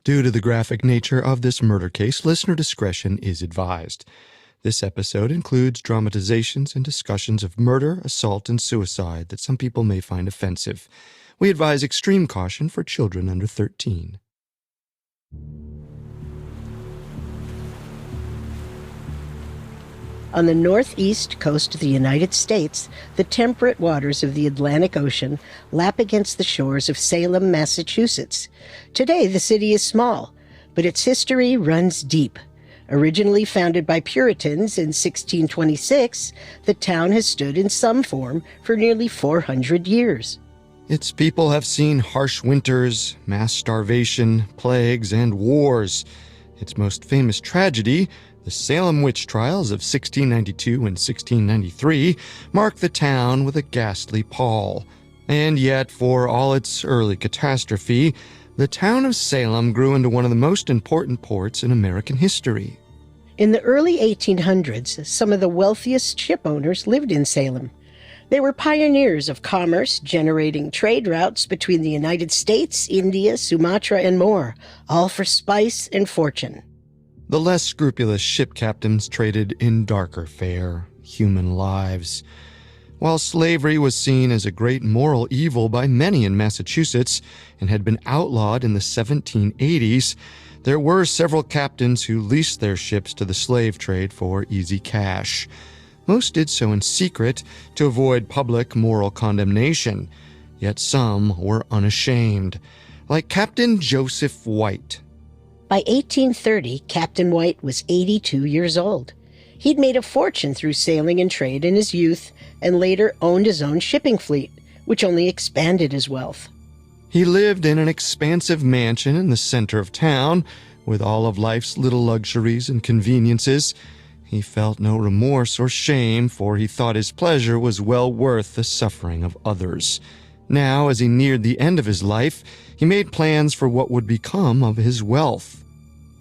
Due to the graphic nature of this murder case, listener discretion is advised. This episode includes dramatizations and discussions of murder, assault, and suicide that some people may find offensive. We advise extreme caution for children under 13. On the northeast coast of the United States, the temperate waters of the Atlantic Ocean lap against the shores of Salem, Massachusetts. Today, the city is small, but its history runs deep. Originally founded by Puritans in 1626, the town has stood in some form for nearly 400 years. Its people have seen harsh winters, mass starvation, plagues, and wars. Its most famous tragedy, the Salem witch trials of 1692 and 1693, mark the town with a ghastly pall. And yet, for all its early catastrophe, the town of Salem grew into one of the most important ports in American history. In the early 1800s, some of the wealthiest ship owners lived in Salem. They were pioneers of commerce, generating trade routes between the United States, India, Sumatra, and more, all for spice and fortune. The less scrupulous ship captains traded in darker fare, human lives. While slavery was seen as a great moral evil by many in Massachusetts and had been outlawed in the 1780s, there were several captains who leased their ships to the slave trade for easy cash. Most did so in secret to avoid public moral condemnation, yet some were unashamed, like Captain Joseph White. By 1830, Captain White was 82 years old. He'd made a fortune through sailing and trade in his youth and later owned his own shipping fleet, which only expanded his wealth. He lived in an expansive mansion in the center of town, with all of life's little luxuries and conveniences. He felt no remorse or shame, for he thought his pleasure was well worth the suffering of others. Now, as he neared the end of his life, he made plans for what would become of his wealth.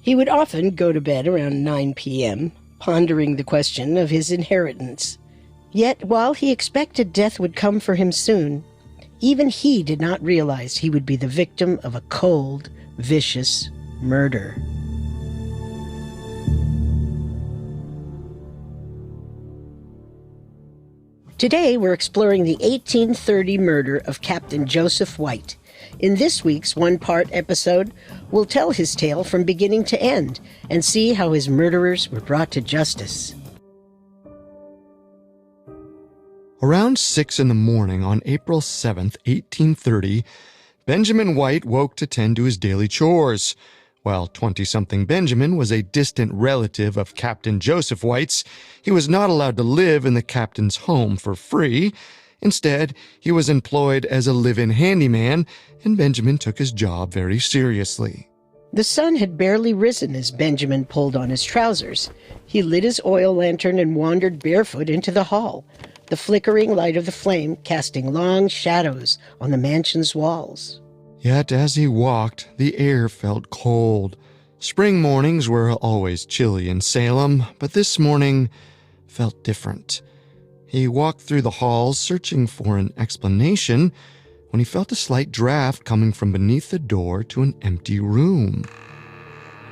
He would often go to bed around 9 p.m., pondering the question of his inheritance. Yet, while he expected death would come for him soon, even he did not realize he would be the victim of a cold, vicious murder. Today, we're exploring the 1830 murder of Captain Joseph White. In this week's one-part episode, we'll tell his tale from beginning to end and see how his murderers were brought to justice. Around 6 in the morning on April 7th, 1830, Benjamin White woke to tend to his daily chores. While 20-something Benjamin was a distant relative of Captain Joseph White's, he was not allowed to live in the captain's home for free. Instead, he was employed as a live-in handyman, and Benjamin took his job very seriously. The sun had barely risen as Benjamin pulled on his trousers. He lit his oil lantern and wandered barefoot into the hall, the flickering light of the flame casting long shadows on the mansion's walls. Yet as he walked, the air felt cold. Spring mornings were always chilly in Salem, but this morning felt different. He walked through the halls searching for an explanation when he felt a slight draft coming from beneath the door to an empty room.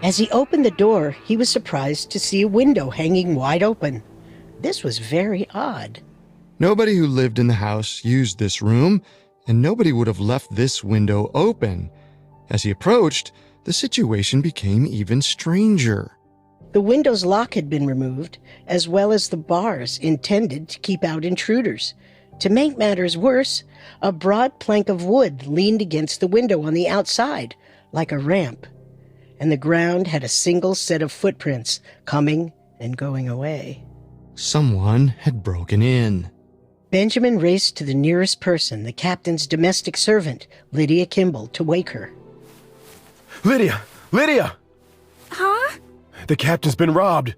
As he opened the door, he was surprised to see a window hanging wide open. This was very odd. Nobody who lived in the house used this room, and nobody would have left this window open. As he approached, the situation became even stranger. The window's lock had been removed, as well as the bars intended to keep out intruders. To make matters worse, a broad plank of wood leaned against the window on the outside, like a ramp, and the ground had a single set of footprints coming and going away. Someone had broken in. Benjamin raced to the nearest person, the captain's domestic servant, Lydia Kimball, to wake her. Lydia! Lydia! Huh? The captain's been robbed.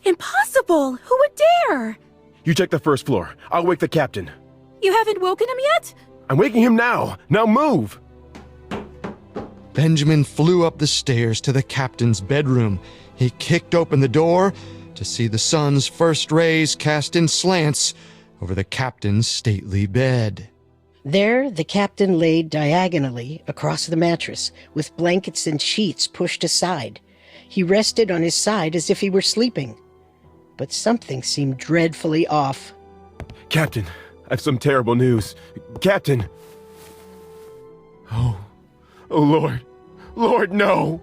Impossible! Who would dare? You check the first floor. I'll wake the captain. You haven't woken him yet? I'm waking him now. Now move! Benjamin flew up the stairs to the captain's bedroom. He kicked open the door to see the sun's first rays cast in slants over the captain's stately bed. There, the captain laid diagonally across the mattress, with blankets and sheets pushed aside. He rested on his side as if he were sleeping. But something seemed dreadfully off. Captain, I've some terrible news. Captain! Oh Lord. Lord, no!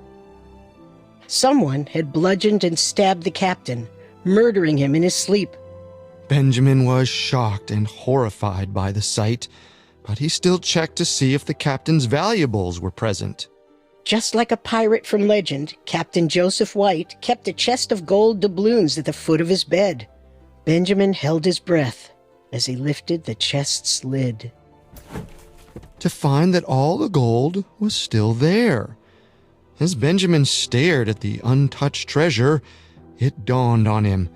Someone had bludgeoned and stabbed the captain, murdering him in his sleep. Benjamin was shocked and horrified by the sight, but he still checked to see if the captain's valuables were present. Just like a pirate from legend, Captain Joseph White kept a chest of gold doubloons at the foot of his bed. Benjamin held his breath as he lifted the chest's lid, to find that all the gold was still there. As Benjamin stared at the untouched treasure, it dawned on him.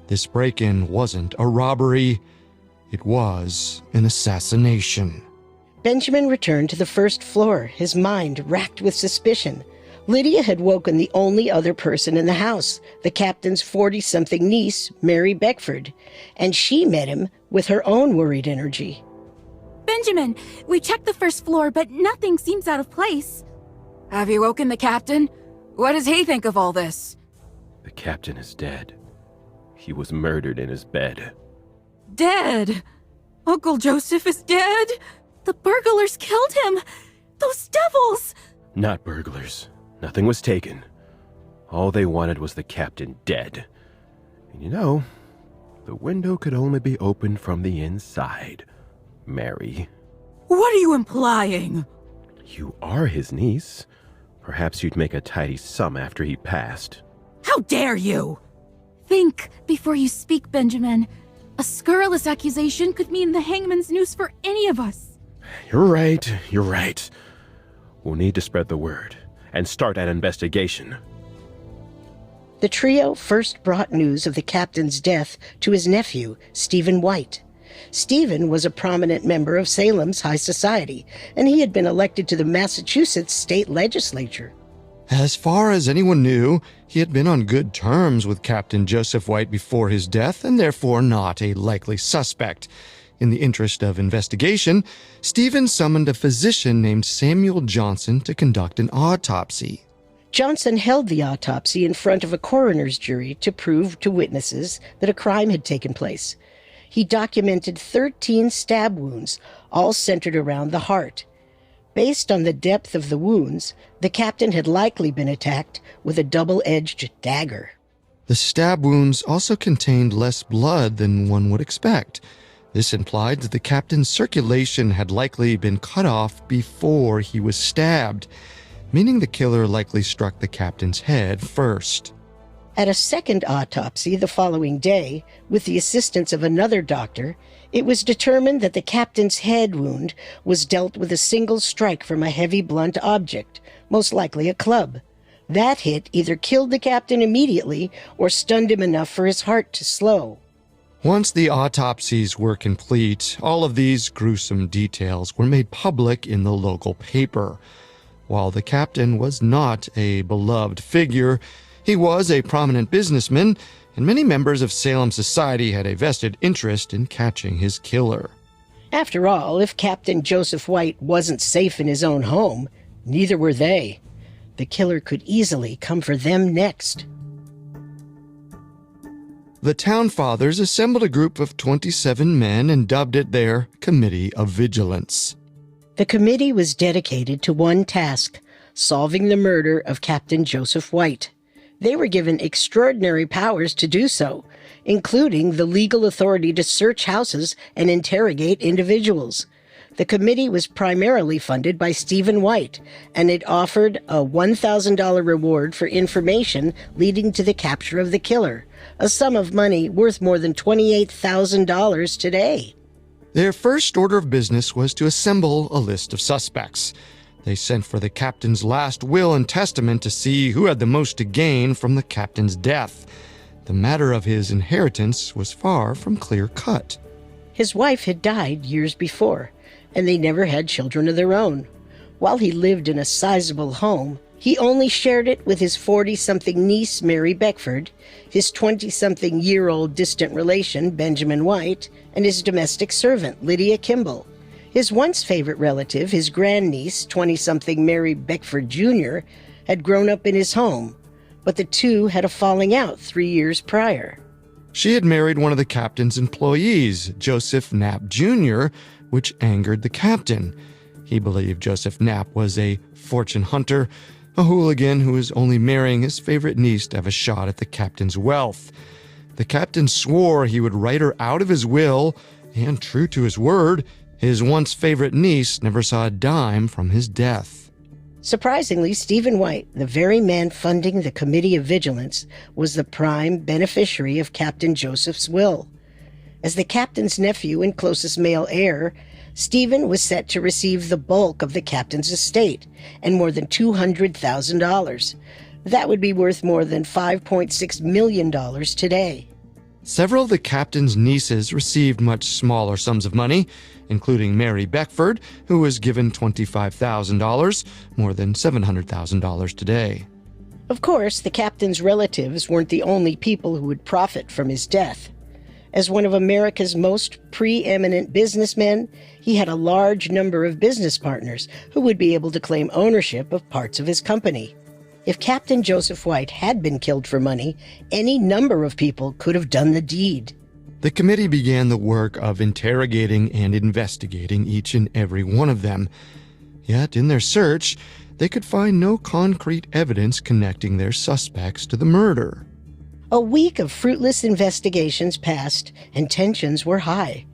This break-in wasn't a robbery. It was an assassination. Benjamin returned to the first floor, his mind racked with suspicion. Lydia had woken the only other person in the house, the captain's 40-something niece, Mary Beckford, and she met him with her own worried energy. Benjamin, we checked the first floor, but nothing seems out of place. Have you woken the captain? What does he think of all this? The captain is dead. He was murdered in his bed. Dead? Uncle Joseph is dead? The burglars killed him! Those devils! Not burglars. Nothing was taken. All they wanted was the captain dead. And you know, the window could only be opened from the inside, Mary. What are you implying? You are his niece. Perhaps you'd make a tidy sum after he passed. How dare you! Think before you speak, Benjamin. A scurrilous accusation could mean the hangman's noose for any of us. You're right. We'll need to spread the word and start an investigation. The trio first brought news of the captain's death to his nephew, Stephen White. Stephen was a prominent member of Salem's high society, and he had been elected to the Massachusetts state legislature. As far as anyone knew, he had been on good terms with Captain Joseph White before his death, and therefore not a likely suspect. In the interest of investigation, Stephen summoned a physician named Samuel Johnson to conduct an autopsy. Johnson held the autopsy in front of a coroner's jury to prove to witnesses that a crime had taken place. He documented 13 stab wounds, all centered around the heart. Based on the depth of the wounds, the captain had likely been attacked with a double-edged dagger. The stab wounds also contained less blood than one would expect. This implied that the captain's circulation had likely been cut off before he was stabbed, meaning the killer likely struck the captain's head first. At a second autopsy the following day, with the assistance of another doctor, it was determined that the captain's head wound was dealt with a single strike from a heavy blunt object, most likely a club. That hit either killed the captain immediately or stunned him enough for his heart to slow. Once the autopsies were complete, all of these gruesome details were made public in the local paper. While the captain was not a beloved figure, he was a prominent businessman, and many members of Salem society had a vested interest in catching his killer. After all, if Captain Joseph White wasn't safe in his own home, neither were they. The killer could easily come for them next. The town fathers assembled a group of 27 men and dubbed it their Committee of Vigilance. The committee was dedicated to one task: solving the murder of Captain Joseph White. They were given extraordinary powers to do so, including the legal authority to search houses and interrogate individuals. The committee was primarily funded by Stephen White, and it offered a $1,000 reward for information leading to the capture of the killer, a sum of money worth more than $28,000 today. Their first order of business was to assemble a list of suspects. They sent for the captain's last will and testament to see who had the most to gain from the captain's death. The matter of his inheritance was far from clear-cut. His wife had died years before, and they never had children of their own. While he lived in a sizable home, he only shared it with his 40-something niece, Mary Beckford, his 20-something-year-old distant relation, Benjamin White, and his domestic servant, Lydia Kimball. His once favorite relative, his grandniece, 20-something Mary Beckford Jr., had grown up in his home, but the two had a falling out 3 years prior. She had married one of the captain's employees, Joseph Knapp Jr., which angered the captain. He believed Joseph Knapp was a fortune hunter, a hooligan who was only marrying his favorite niece to have a shot at the captain's wealth. The captain swore he would write her out of his will, and true to his word, his once favorite niece never saw a dime from his death. Surprisingly, Stephen White, the very man funding the Committee of Vigilance, was the prime beneficiary of Captain Joseph's will. As the captain's nephew and closest male heir, Stephen was set to receive the bulk of the captain's estate and more than $200,000. That would be worth more than $5.6 million today. Several of the captain's nieces received much smaller sums of money, including Mary Beckford, who was given $25,000, more than $700,000 today. Of course, the captain's relatives weren't the only people who would profit from his death. As one of America's most preeminent businessmen, he had a large number of business partners who would be able to claim ownership of parts of his company. If Captain Joseph White had been killed for money, any number of people could have done the deed. The committee began the work of interrogating and investigating each and every one of them. Yet, in their search, they could find no concrete evidence connecting their suspects to the murder. A week of fruitless investigations passed, and tensions were high.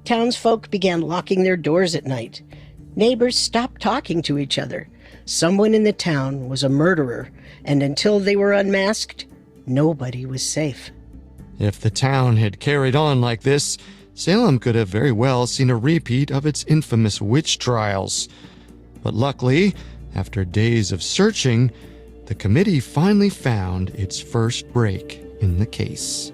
Townsfolk began locking their doors at night. Neighbors stopped talking to each other. Someone in the town was a murderer, and until they were unmasked, nobody was safe. If the town had carried on like this, Salem could have very well seen a repeat of its infamous witch trials. But luckily, after days of searching, the committee finally found its first break in the case.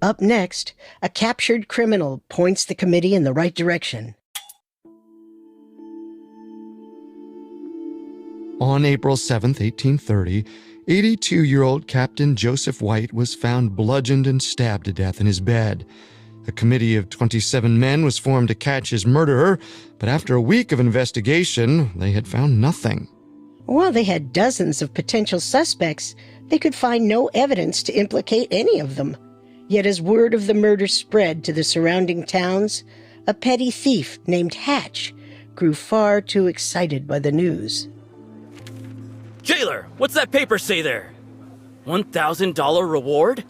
Up next, a captured criminal points the committee in the right direction. On April 7, 1830, 82-year-old Captain Joseph White was found bludgeoned and stabbed to death in his bed. A committee of 27 men was formed to catch his murderer, but after a week of investigation, they had found nothing. While they had dozens of potential suspects, they could find no evidence to implicate any of them. Yet as word of the murder spread to the surrounding towns, a petty thief named Hatch grew far too excited by the news. Jailer, what's that paper say there? $1,000 reward?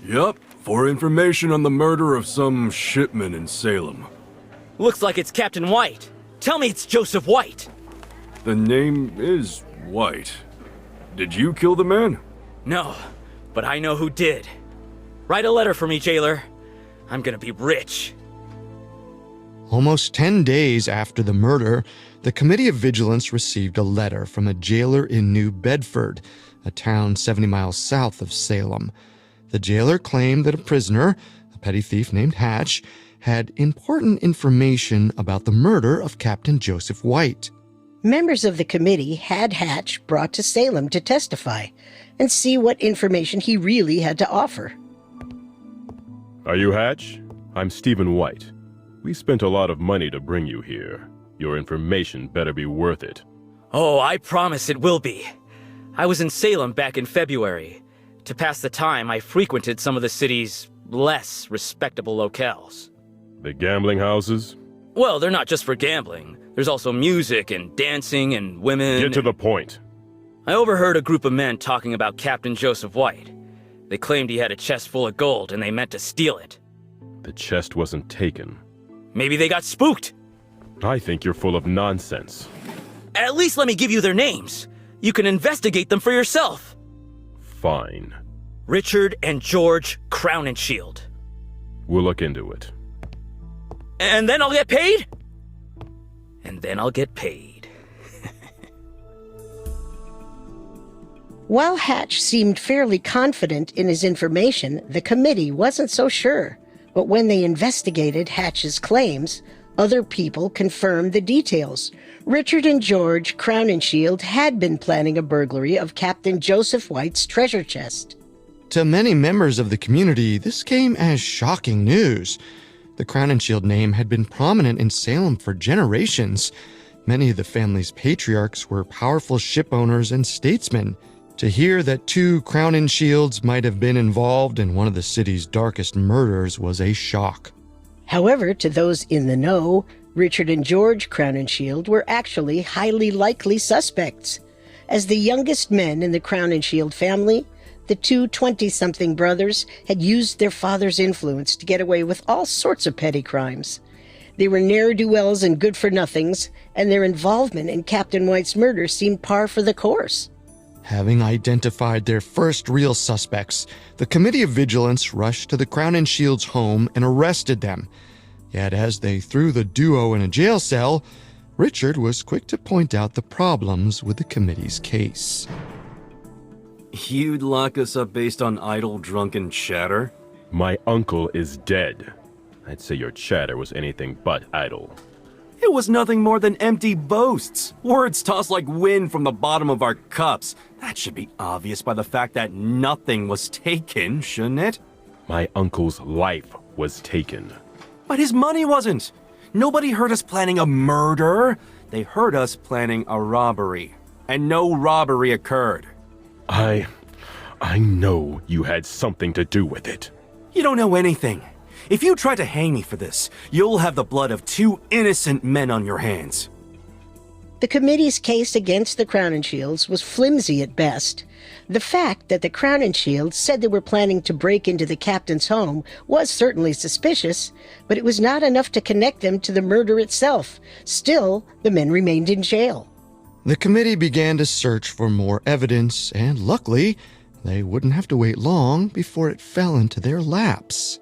Yup, for information on the murder of some shipman in Salem. Looks like it's Captain White. Tell me it's Joseph White. The name is White. Did you kill the man? No, but I know who did. Write a letter for me, Jailer. I'm gonna be rich. Almost 10 days after the murder, the Committee of Vigilance received a letter from a jailer in New Bedford, a town 70 miles south of Salem. The jailer claimed that a prisoner, a petty thief named Hatch, had important information about the murder of Captain Joseph White. Members of the committee had Hatch brought to Salem to testify and see what information he really had to offer. Are you Hatch? I'm Stephen White. We spent a lot of money to bring you here. Your information better be worth it. Oh, I promise it will be. I was in Salem back in February. To pass the time, I frequented some of the city's less respectable locales. The gambling houses? Well, they're not just for gambling. There's also music and dancing and women. Get to the point. I overheard a group of men talking about Captain Joseph White. They claimed he had a chest full of gold and they meant to steal it. The chest wasn't taken. Maybe they got spooked. I think you're full of nonsense. At least let me give you their names. You can investigate them for yourself. Fine. Richard and George Crowninshield. We'll look into it. And then I'll get paid? And then I'll get paid. While Hatch seemed fairly confident in his information, the committee wasn't so sure. But when they investigated Hatch's claims, Other people confirmed the details. Richard and George Crowninshield had been planning a burglary of Captain Joseph White's treasure chest. To many members of the community, this came as shocking news. The Crowninshield name had been prominent in Salem for generations. Many of the family's patriarchs were powerful ship owners and statesmen. To hear that two Crowninshields might have been involved in one of the city's darkest murders was a shock. However, to those in the know, Richard and George Crowninshield were actually highly likely suspects. As the youngest men in the Crowninshield family, the two 20-something brothers had used their father's influence to get away with all sorts of petty crimes. They were ne'er-do-wells and good-for-nothings, and their involvement in Captain White's murder seemed par for the course. Having identified their first real suspects, the Committee of Vigilance rushed to the Crownshield's home and arrested them. Yet as they threw the duo in a jail cell, Richard was quick to point out the problems with the committee's case. You'd lock us up based on idle, drunken chatter? My uncle is dead. I'd say your chatter was anything but idle. It was nothing more than empty boasts. Words tossed like wind from the bottom of our cups. That should be obvious by the fact that nothing was taken, shouldn't it? My uncle's life was taken. But his money wasn't. Nobody heard us planning a murder. They heard us planning a robbery. And no robbery occurred. I know you had something to do with it. You don't know anything. If you try to hang me for this, you'll have the blood of two innocent men on your hands. The committee's case against the Crowninshields was flimsy at best. The fact that the Crowninshields said they were planning to break into the captain's home was certainly suspicious, but it was not enough to connect them to the murder itself. Still, the men remained in jail. The committee began to search for more evidence, and luckily, they wouldn't have to wait long before it fell into their laps.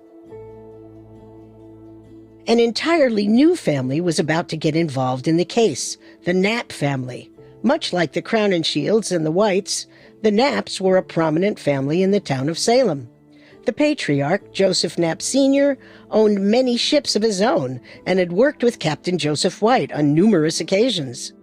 An entirely new family was about to get involved in the case, the Knapp family. Much like the Crowninshields and the Whites, the Knapps were a prominent family in the town of Salem. The patriarch, Joseph Knapp Sr., owned many ships of his own and had worked with Captain Joseph White on numerous occasions.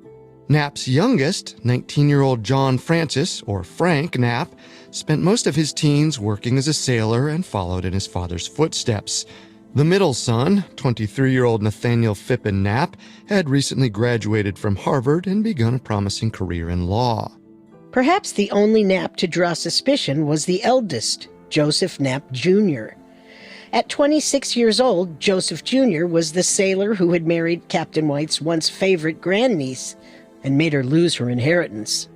Knapp's youngest, 19-year-old John Francis, or Frank Knapp, spent most of his teens working as a sailor and followed in his father's footsteps. The middle son, 23-year-old Nathaniel Phippen Knapp, had recently graduated from Harvard and begun a promising career in law. Perhaps the only Knapp to draw suspicion was the eldest, Joseph Knapp Jr. At 26 years old, Joseph Jr. was the sailor who had married Captain White's once favorite grandniece and made her lose her inheritance.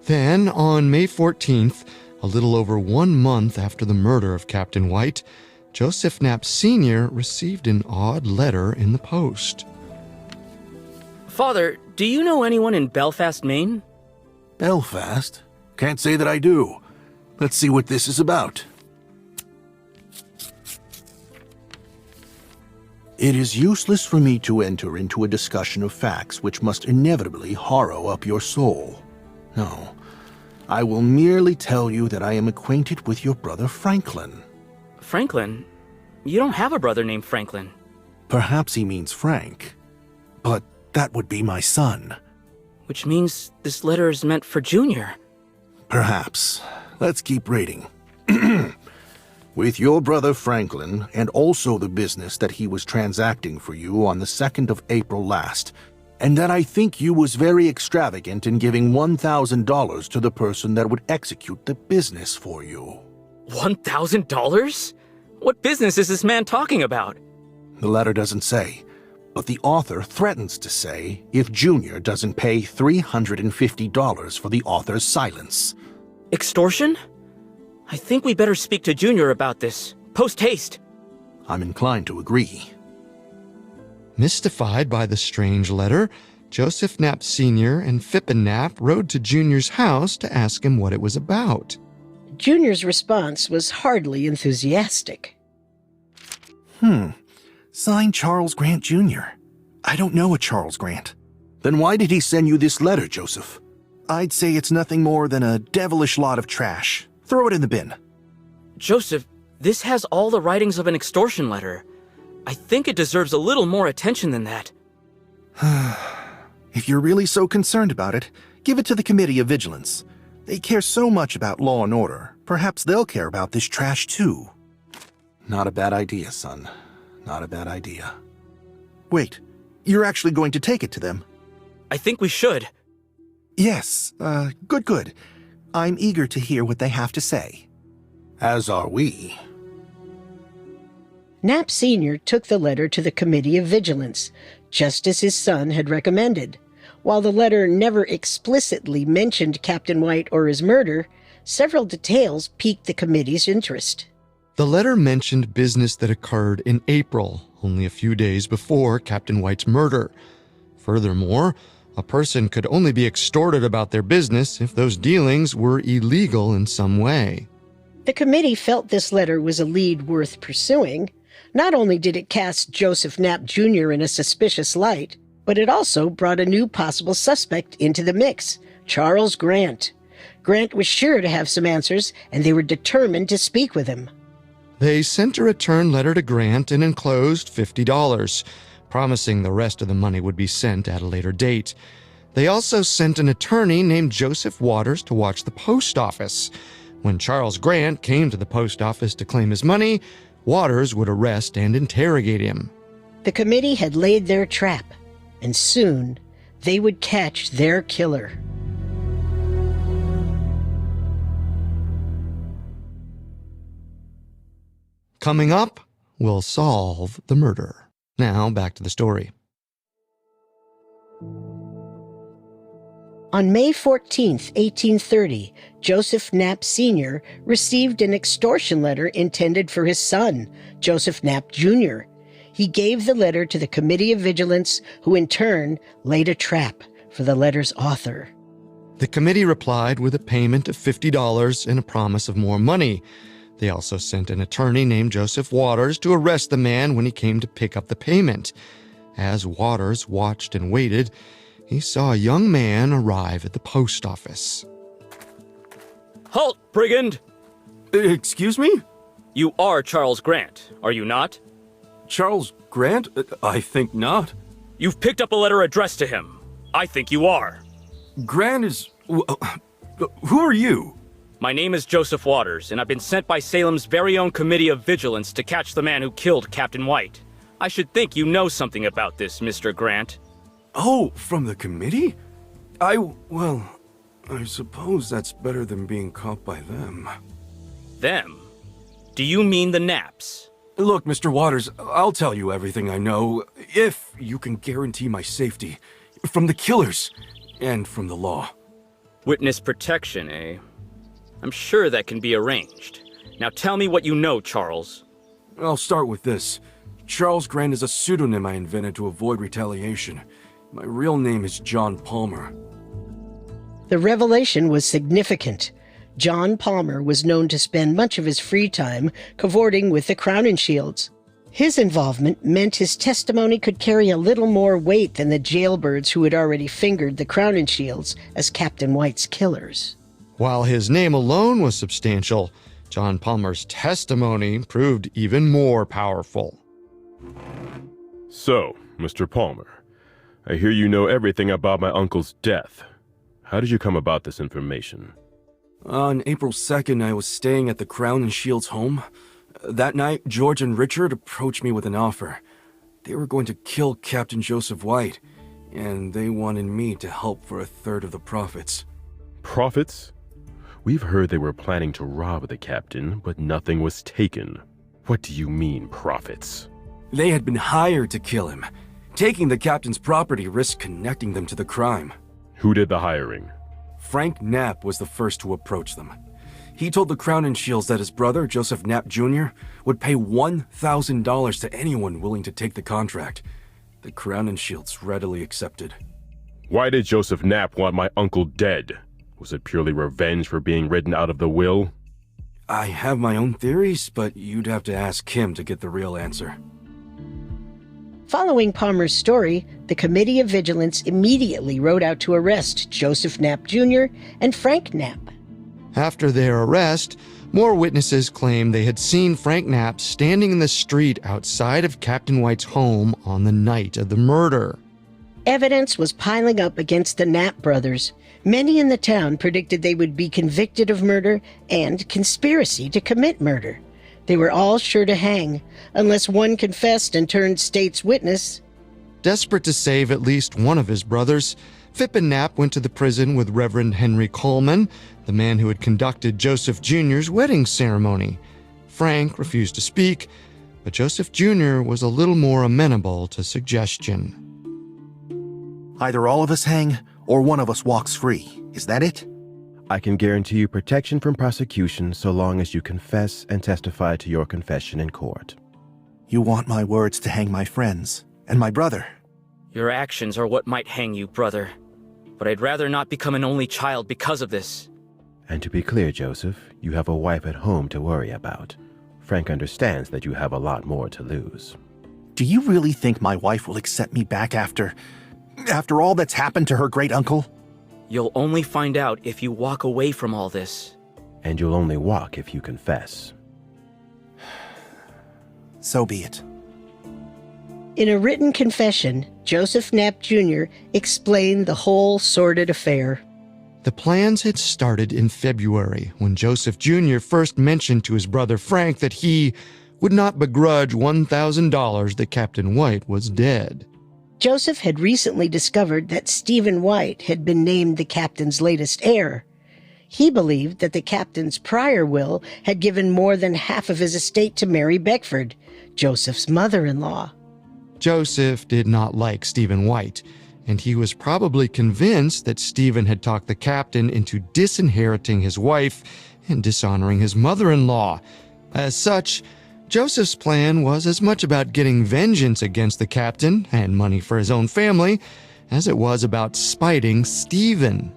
Then, on May 14th, a little over 1 month after the murder of Captain White, Joseph Knapp Sr. received an odd letter in the post. Father, do you know anyone in Belfast, Maine? Belfast? Can't say that I do. Let's see what this is about. It is useless for me to enter into a discussion of facts which must inevitably harrow up your soul. No, I will merely tell you that I am acquainted with your brother Franklin. Franklin? You don't have a brother named Franklin. Perhaps he means Frank, but that would be my son. Which means this letter is meant for Junior. Perhaps. Let's keep reading. With your brother Franklin, and also the business that he was transacting for you on the 2nd of April last, and that I think you was very extravagant in giving $1,000 to the person that would execute the business for you. $1,000? What business is this man talking about? The letter doesn't say, but the author threatens to say if Junior doesn't pay $350 for the author's silence. Extortion? I think we better speak to Junior about this. Post haste. I'm inclined to agree. Mystified by the strange letter, Joseph Knapp Sr. and Phippen Knapp rode to Junior's house to ask him what it was about. Junior's response was hardly enthusiastic. Signed Charles Grant Jr. I don't know a Charles Grant. Then why did he send you this letter, Joseph? I'd say it's nothing more than a devilish lot of trash. Throw it in the bin. Joseph, this has all the writings of an extortion letter. I think it deserves a little more attention than that. If you're really so concerned about it, give it to the Committee of Vigilance. They care so much about law and order. Perhaps they'll care about this trash too. Not a bad idea, son. Not a bad idea. Wait, you're actually going to take it to them? I think we should. Yes, good. I'm eager to hear what they have to say. As are we. Knapp Sr. took the letter to the Committee of Vigilance, just as his son had recommended. While the letter never explicitly mentioned Captain White or his murder, several details piqued the committee's interest. The letter mentioned business that occurred in April, only a few days before Captain White's murder. Furthermore, a person could only be extorted about their business if those dealings were illegal in some way. The committee felt this letter was a lead worth pursuing. Not only did it cast Joseph Knapp Jr. in a suspicious light, but it also brought a new possible suspect into the mix, Charles Grant. Grant was sure to have some answers, and they were determined to speak with him. They sent a return letter to Grant and enclosed $50, promising the rest of the money would be sent at a later date. They also sent an attorney named Joseph Waters to watch the post office. When Charles Grant came to the post office to claim his money, Waters would arrest and interrogate him. The committee had laid their trap, and soon they would catch their killer. Coming up, we'll solve the murder. Now, back to the story. On May 14, 1830, Joseph Knapp Sr. received an extortion letter intended for his son, Joseph Knapp Jr. He gave the letter to the Committee of Vigilance, who in turn laid a trap for the letter's author. The committee replied with a payment of $50 and a promise of more money. They also sent an attorney named Joseph Waters to arrest the man when he came to pick up the payment. As Waters watched and waited, he saw a young man arrive at the post office. Halt, brigand! Excuse me? You are Charles Grant, are you not? Charles Grant? I think not. You've picked up a letter addressed to him. I think you are. Grant is... Who are you? My name is Joseph Waters, and I've been sent by Salem's very own Committee of Vigilance to catch the man who killed Captain White. I should think you know something about this, Mr. Grant. Oh, from the committee? I suppose that's better than being caught by them. Them? Do you mean the Knapps? Look, Mr. Waters, I'll tell you everything I know, if you can guarantee my safety. From the killers, and from the law. Witness protection, eh? I'm sure that can be arranged. Now tell me what you know, Charles. I'll start with this. Charles Grant is a pseudonym I invented to avoid retaliation. My real name is John Palmer. The revelation was significant. John Palmer was known to spend much of his free time cavorting with the Crowninshields. His involvement meant his testimony could carry a little more weight than the jailbirds who had already fingered the Crowninshields as Captain White's killers. While his name alone was substantial, John Palmer's testimony proved even more powerful. So, Mr. Palmer, I hear you know everything about my uncle's death. How did you come about this information? On April 2nd, I was staying at the Crowninshields' home. That night, George and Richard approached me with an offer. They were going to kill Captain Joseph White, and they wanted me to help for a third of the profits. Profits? We've heard they were planning to rob the captain, but nothing was taken. What do you mean, profits? They had been hired to kill him. Taking the captain's property risked connecting them to the crime. Who did the hiring? Frank Knapp was the first to approach them. He told the Crowninshields that his brother, Joseph Knapp Jr., would pay $1,000 to anyone willing to take the contract. The Crowninshields readily accepted. Why did Joseph Knapp want my uncle dead? Was it purely revenge for being written out of the will? I have my own theories, but you'd have to ask him to get the real answer. Following Palmer's story, the Committee of Vigilance immediately rode out to arrest Joseph Knapp Jr. and Frank Knapp. After their arrest, More witnesses claimed they had seen Frank Knapp standing in the street outside of Captain White's home on the night of the murder. Evidence was piling up against the Knapp brothers. Many in the town predicted they would be convicted of murder and conspiracy to commit murder. They were all sure to hang, unless one confessed and turned state's witness. Desperate to save at least one of his brothers, Phippen Knapp went to the prison with Reverend Henry Coleman, the man who had conducted Joseph Jr.'s wedding ceremony. Frank refused to speak, but Joseph Jr. was a little more amenable to suggestion. Either all of us hang, or one of us walks free. Is that it? I can guarantee you protection from prosecution so long as you confess and testify to your confession in court. You want my words to hang my friends and my brother. Your actions are what might hang you, brother. But I'd rather not become an only child because of this. And to be clear, Joseph, you have a wife at home to worry about. Frank understands that you have a lot more to lose. Do you really think my wife will accept me back after all that's happened to her great-uncle? You'll only find out if you walk away from all this. And you'll only walk if you confess. So be it. In a written confession, Joseph Knapp Jr. explained the whole sordid affair. The plans had started in February when Joseph Jr. first mentioned to his brother Frank that he would not begrudge $1,000 that Captain White was dead. Joseph had recently discovered that Stephen White had been named the captain's latest heir. He believed that the captain's prior will had given more than half of his estate to Mary Beckford, Joseph's mother-in-law. Joseph did not like Stephen White, and he was probably convinced that Stephen had talked the captain into disinheriting his wife and dishonoring his mother-in-law. As such, Joseph's plan was as much about getting vengeance against the captain and money for his own family as it was about spiting Stephen.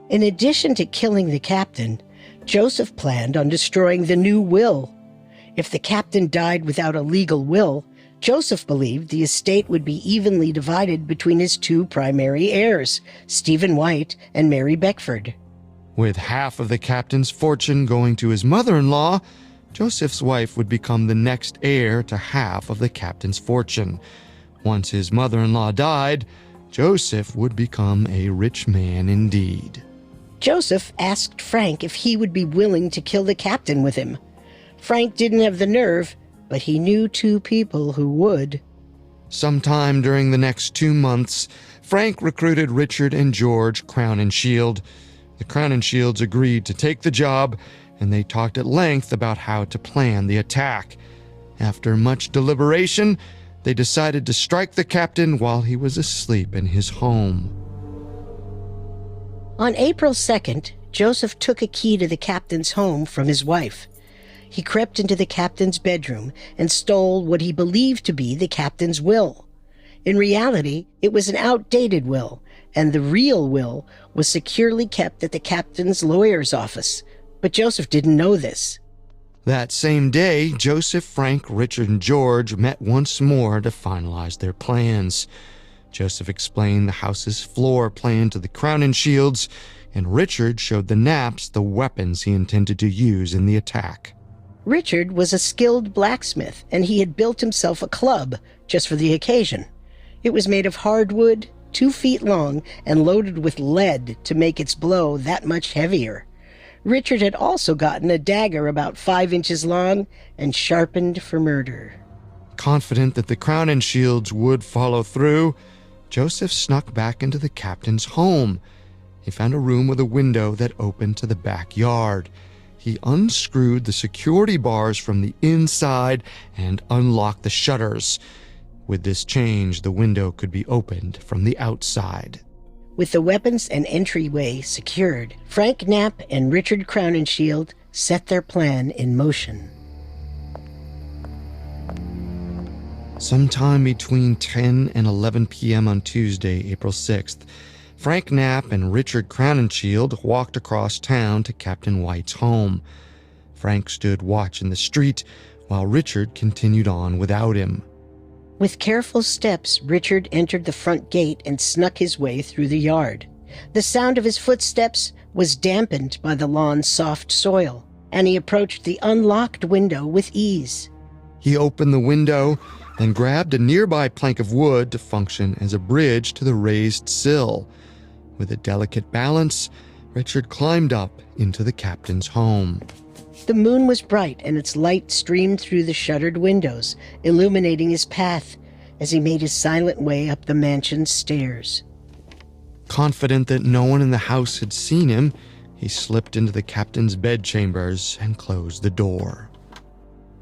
In addition to killing the captain, Joseph planned on destroying the new will. If the captain died without a legal will, Joseph believed the estate would be evenly divided between his two primary heirs, Stephen White and Mary Beckford. With half of the captain's fortune going to his mother-in-law, Joseph's wife would become the next heir to half of the captain's fortune. Once his mother-in-law died, Joseph would become a rich man indeed. Joseph asked Frank if he would be willing to kill the captain with him. Frank didn't have the nerve, but he knew two people who would. Sometime during the next 2 months, Frank recruited Richard and George Crown and Shield. The Crown and Shields agreed to take the job, and they talked at length about how to plan the attack. After much deliberation, they decided to strike the captain while he was asleep in his home. On April 2nd, Joseph took a key to the captain's home from his wife. He crept into the captain's bedroom and stole what he believed to be the captain's will. In reality, it was an outdated will, and the real will was securely kept at the captain's lawyer's office. But Joseph didn't know this. That same day, Joseph, Frank, Richard, and George met once more to finalize their plans. Joseph explained the house's floor plan to the Crown and Shields, and Richard showed the Knapps the weapons he intended to use in the attack. Richard was a skilled blacksmith, and he had built himself a club just for the occasion. It was made of hardwood, 2 feet long, and loaded with lead to make its blow that much heavier. Richard had also gotten a dagger about 5 inches long and sharpened for murder. Confident that the Crown and Shields would follow through, Joseph snuck back into the captain's home. He found a room with a window that opened to the backyard. He unscrewed the security bars from the inside and unlocked the shutters. With this change, the window could be opened from the outside. With the weapons and entryway secured, Frank Knapp and Richard Crown and Shield set their plan in motion. Sometime between 10 and 11 p.m. on Tuesday, April 6th, Frank Knapp and Richard Crown and Shield walked across town to Captain White's home. Frank stood watch in the street while Richard continued on without him. With careful steps, Richard entered the front gate and snuck his way through the yard. The sound of his footsteps was dampened by the lawn's soft soil. and he approached the unlocked window with ease. He opened the window, then grabbed a nearby plank of wood to function as a bridge to the raised sill. With a delicate balance, Richard climbed up into the captain's home. The moon was bright, and its light streamed through the shuttered windows, illuminating his path as he made his silent way up the mansion's stairs. Confident that no one in the house had seen him, he slipped into the captain's bedchambers and closed the door.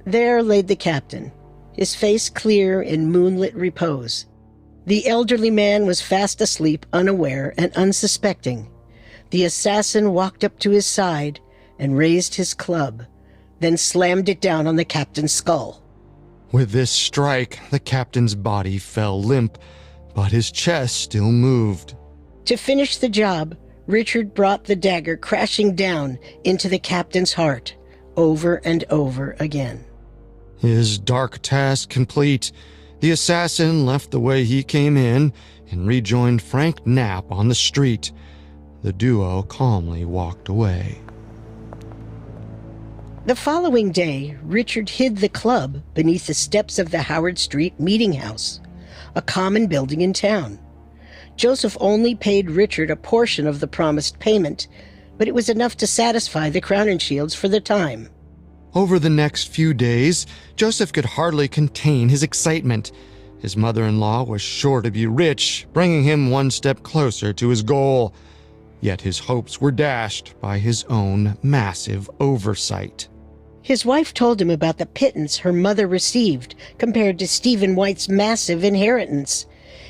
There lay the captain, his face clear in moonlit repose. The elderly man was fast asleep, unaware and unsuspecting. The assassin walked up to his side and raised his club, then slammed it down on the captain's skull. With this strike, the captain's body fell limp, but his chest still moved. To finish the job, Richard brought the dagger crashing down into the captain's heart, over and over again. His dark task complete, the assassin left the way he came in and rejoined Frank Knapp on the street. The duo calmly walked away. The following day, Richard hid the club beneath the steps of the Howard Street Meeting House, a common building in town. Joseph only paid Richard a portion of the promised payment, but it was enough to satisfy the Crown and Shields for the time. Over the next few days, Joseph could hardly contain his excitement. His mother-in-law was sure to be rich, bringing him one step closer to his goal. Yet his hopes were dashed by his own massive oversight. His wife told him about the pittance her mother received compared to Stephen White's massive inheritance.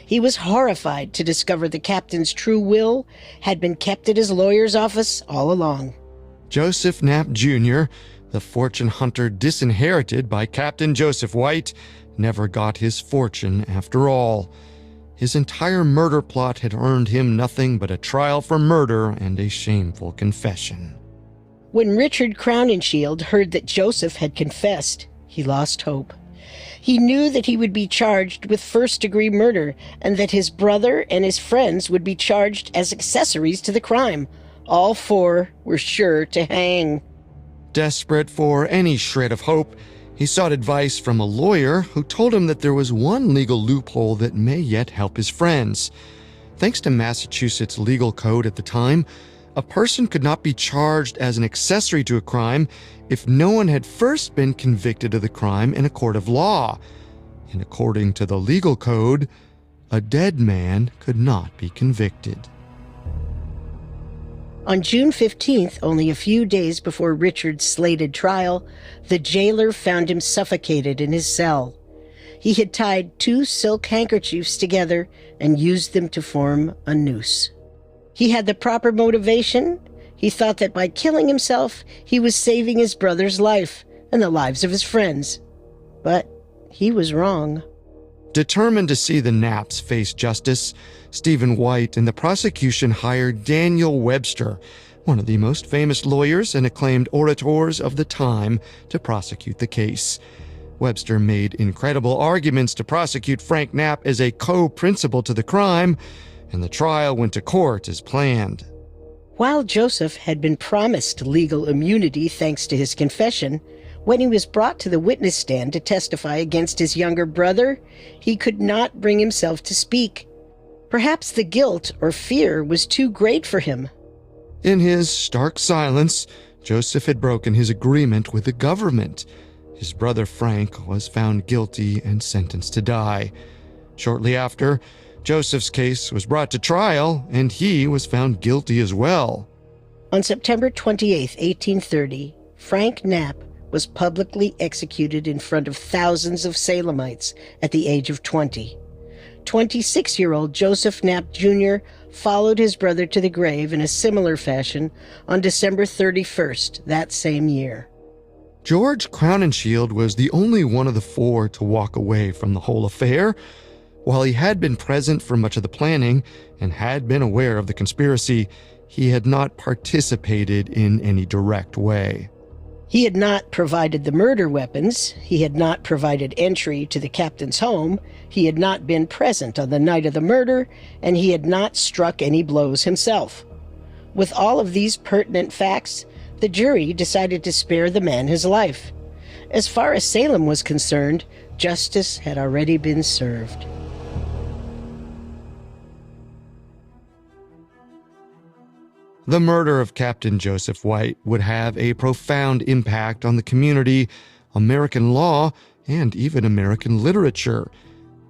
He was horrified to discover the captain's true will had been kept at his lawyer's office all along. Joseph Knapp Jr., the fortune hunter disinherited by Captain Joseph White, never got his fortune after all. His entire murder plot had earned him nothing but a trial for murder and a shameful confession. When Richard Crowninshield heard that Joseph had confessed, he lost hope. He knew that he would be charged with first-degree murder and that his brother and his friends would be charged as accessories to the crime. All four were sure to hang. Desperate for any shred of hope, he sought advice from a lawyer who told him that there was one legal loophole that may yet help his friends. Thanks to Massachusetts legal code at the time, a person could not be charged as an accessory to a crime if no one had first been convicted of the crime in a court of law. And according to the legal code, a dead man could not be convicted. On June 15th, only a few days before Richard's slated trial, the jailer found him suffocated in his cell. He had tied 2 silk handkerchiefs together and used them to form a noose. He had the proper motivation. He thought that by killing himself, he was saving his brother's life and the lives of his friends. But he was wrong. Determined to see the Knapps face justice, Stephen White and the prosecution hired Daniel Webster, one of the most famous lawyers and acclaimed orators of the time, to prosecute the case. Webster made incredible arguments to prosecute Frank Knapp as a co-principal to the crime, and the trial went to court as planned. While Joseph had been promised legal immunity thanks to his confession, when he was brought to the witness stand to testify against his younger brother, he could not bring himself to speak. Perhaps the guilt or fear was too great for him. In his stark silence, Joseph had broken his agreement with the government. His brother Frank was found guilty and sentenced to die. Shortly after, Joseph's case was brought to trial, and he was found guilty as well. On September 28, 1830, Frank Knapp was publicly executed in front of thousands of Salemites at the age of 20. 26-year-old Joseph Knapp Jr. followed his brother to the grave in a similar fashion on December 31st that same year. George Crowninshield was the only one of the 4 to walk away from the whole affair. While he had been present for much of the planning and had been aware of the conspiracy, he had not participated in any direct way. He had not provided the murder weapons, he had not provided entry to the captain's home, he had not been present on the night of the murder, and he had not struck any blows himself. With all of these pertinent facts, The jury decided to spare the man his life. As far as Salem was concerned, justice had already been served. The murder of Captain Joseph White would have a profound impact on the community, American law, and even American literature.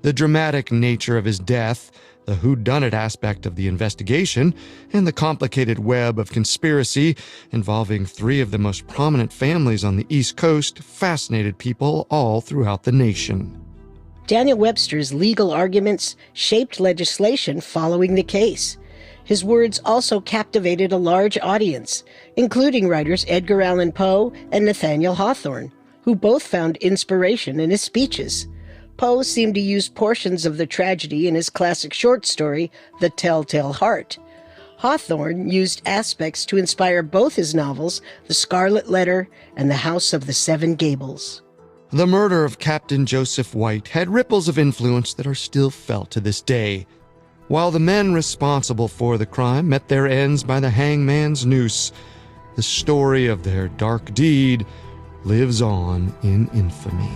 The dramatic nature of his death, the whodunit aspect of the investigation, and the complicated web of conspiracy involving three of the most prominent families on the East Coast fascinated people all throughout the nation. Daniel Webster's legal arguments shaped legislation following the case. His words also captivated a large audience, including writers Edgar Allan Poe and Nathaniel Hawthorne, who both found inspiration in his speeches. Poe seemed to use portions of the tragedy in his classic short story, The Telltale Heart. Hawthorne used aspects to inspire both his novels, The Scarlet Letter and The House of the Seven Gables. The murder of Captain Joseph White had ripples of influence that are still felt to this day. While the men responsible for the crime met their ends by the hangman's noose, the story of their dark deed lives on in infamy.